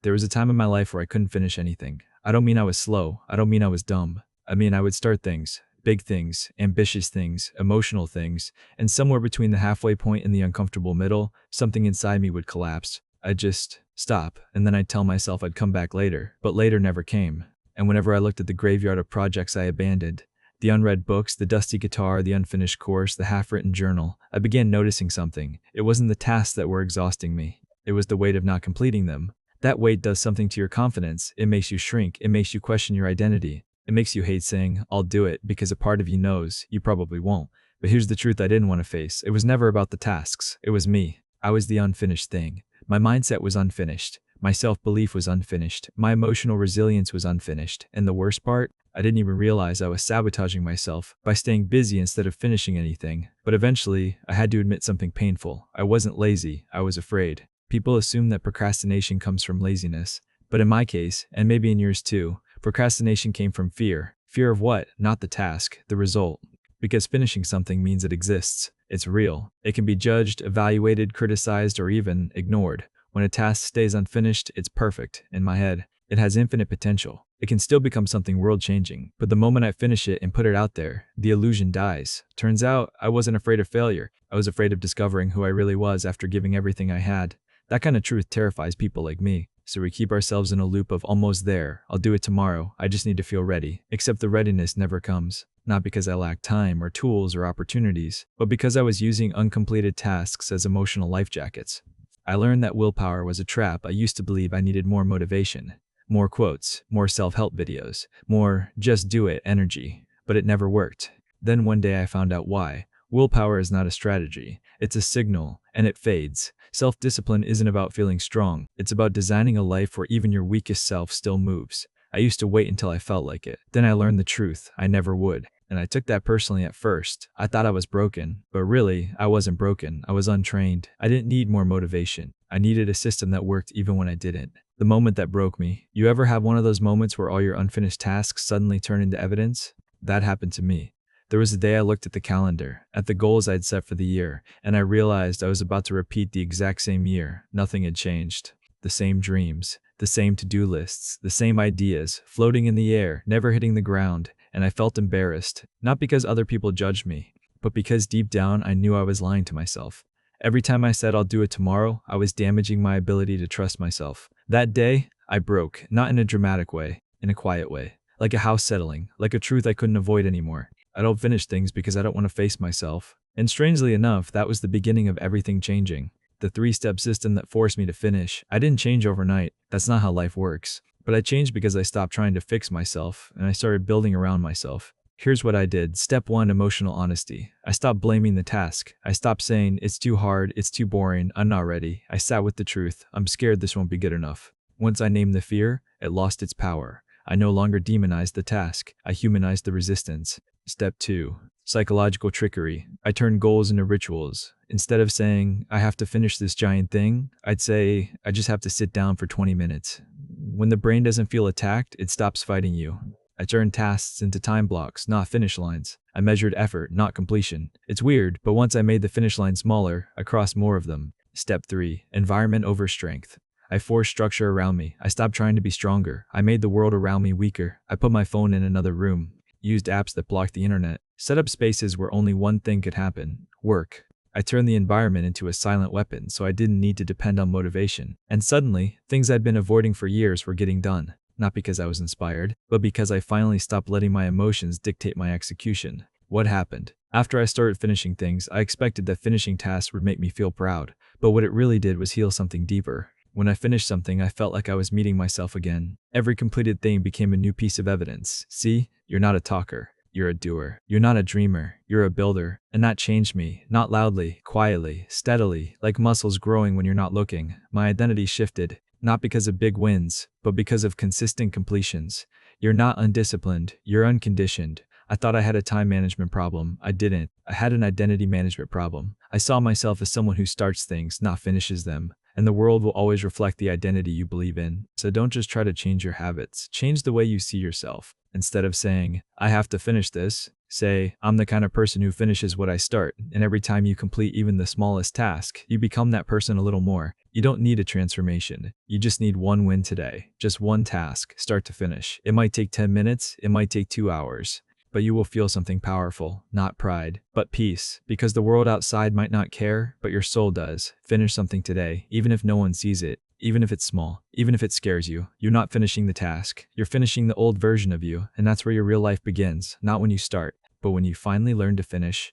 There was a time in my life where I couldn't finish anything. I don't mean I was slow. I don't mean I was dumb. I mean I would start things, big things, ambitious things, emotional things, and somewhere between the halfway point and the uncomfortable middle, something inside me would collapse. I'd just stop, and then I'd tell myself I'd come back later, but later never came. And whenever I looked at the graveyard of projects I abandoned, the unread books, the dusty guitar, the unfinished course, the half-written journal, I began noticing something. It wasn't the tasks that were exhausting me. It was the weight of not completing them. That weight does something to your confidence. It makes you shrink. It makes you question your identity. It makes you hate saying, I'll do it, because a part of you knows you probably won't. But here's the truth I didn't want to face. It was never about the tasks. It was me. I was the unfinished thing. My mindset was unfinished. My self-belief was unfinished. My emotional resilience was unfinished. And the worst part? I didn't even realize I was sabotaging myself by staying busy instead of finishing anything. But eventually, I had to admit something painful. I wasn't lazy. I was afraid. People assume that procrastination comes from laziness. But in my case, and maybe in yours too, procrastination came from fear. Fear of what? Not the task, the result. Because finishing something means it exists. It's real. It can be judged, evaluated, criticized, or even ignored. When a task stays unfinished, it's perfect. In my head, it has infinite potential. It can still become something world-changing. But the moment I finish it and put it out there, the illusion dies. Turns out, I wasn't afraid of failure. I was afraid of discovering who I really was after giving everything I had. That kind of truth terrifies people like me. So we keep ourselves in a loop of almost there. I'll do it tomorrow. I just need to feel ready. Except the readiness never comes. Not because I lack time or tools or opportunities, but because I was using uncompleted tasks as emotional life jackets. I learned that willpower was a trap. I used to believe I needed more motivation, more quotes, more self-help videos, more just do it energy, but it never worked. Then one day I found out why. Willpower is not a strategy. It's a signal, and it fades. Self-discipline isn't about feeling strong. It's about designing a life where even your weakest self still moves. I used to wait until I felt like it. Then I learned the truth. I never would. And I took that personally at first. I thought I was broken. But really, I wasn't broken. I was untrained. I didn't need more motivation. I needed a system that worked even when I didn't. The moment that broke me. You ever have one of those moments where all your unfinished tasks suddenly turn into evidence? That happened to me. There was a day I looked at the calendar, at the goals I'd set for the year, and I realized I was about to repeat the exact same year. Nothing had changed. The same dreams, the same to-do lists, the same ideas, floating in the air, never hitting the ground, and I felt embarrassed, not because other people judged me, but because deep down I knew I was lying to myself. Every time I said I'll do it tomorrow, I was damaging my ability to trust myself. That day, I broke, not in a dramatic way, in a quiet way, like a house settling, like a truth I couldn't avoid anymore. I don't finish things because I don't want to face myself. And strangely enough, that was the beginning of everything changing. The 3-step system that forced me to finish. I didn't change overnight. That's not how life works. But I changed because I stopped trying to fix myself, and I started building around myself. Here's what I did. Step 1, emotional honesty. I stopped blaming the task. I stopped saying, it's too hard, it's too boring, I'm not ready. I sat with the truth. I'm scared this won't be good enough. Once I named the fear, it lost its power. I no longer demonized the task. I humanized the resistance. Step 2. Psychological trickery. I turned goals into rituals. Instead of saying, I have to finish this giant thing, I'd say, I just have to sit down for 20 minutes. When the brain doesn't feel attacked, it stops fighting you. I turned tasks into time blocks, not finish lines. I measured effort, not completion. It's weird, but once I made the finish line smaller, I crossed more of them. Step 3. Environment over strength. I forced structure around me. I stopped trying to be stronger. I made the world around me weaker. I put my phone in another room. Used apps that blocked the internet. Set up spaces where only one thing could happen. Work. I turned the environment into a silent weapon so I didn't need to depend on motivation. And suddenly, things I'd been avoiding for years were getting done. Not because I was inspired, but because I finally stopped letting my emotions dictate my execution. What happened? After I started finishing things, I expected that finishing tasks would make me feel proud. But what it really did was heal something deeper. When I finished something, I felt like I was meeting myself again. Every completed thing became a new piece of evidence. See, you're not a talker. You're a doer. You're not a dreamer. You're a builder. And that changed me. Not loudly, quietly, steadily, like muscles growing when you're not looking. My identity shifted. Not because of big wins, but because of consistent completions. You're not undisciplined. You're unconditioned. I thought I had a time management problem. I didn't. I had an identity management problem. I saw myself as someone who starts things, not finishes them. And the world will always reflect the identity you believe in. So don't just try to change your habits. Change the way you see yourself. Instead of saying, I have to finish this, say, I'm the kind of person who finishes what I start. And every time you complete even the smallest task, you become that person a little more. You don't need a transformation. You just need one win today. Just one task, start to finish. It might take 10 minutes, it might take 2 hours. But you will feel something powerful, not pride, but peace, because the world outside might not care, but your soul does. Finish something today, even if no one sees it, even if it's small, even if it scares you. You're not finishing the task, you're finishing the old version of you, and that's where your real life begins, not when you start, but when you finally learn to finish.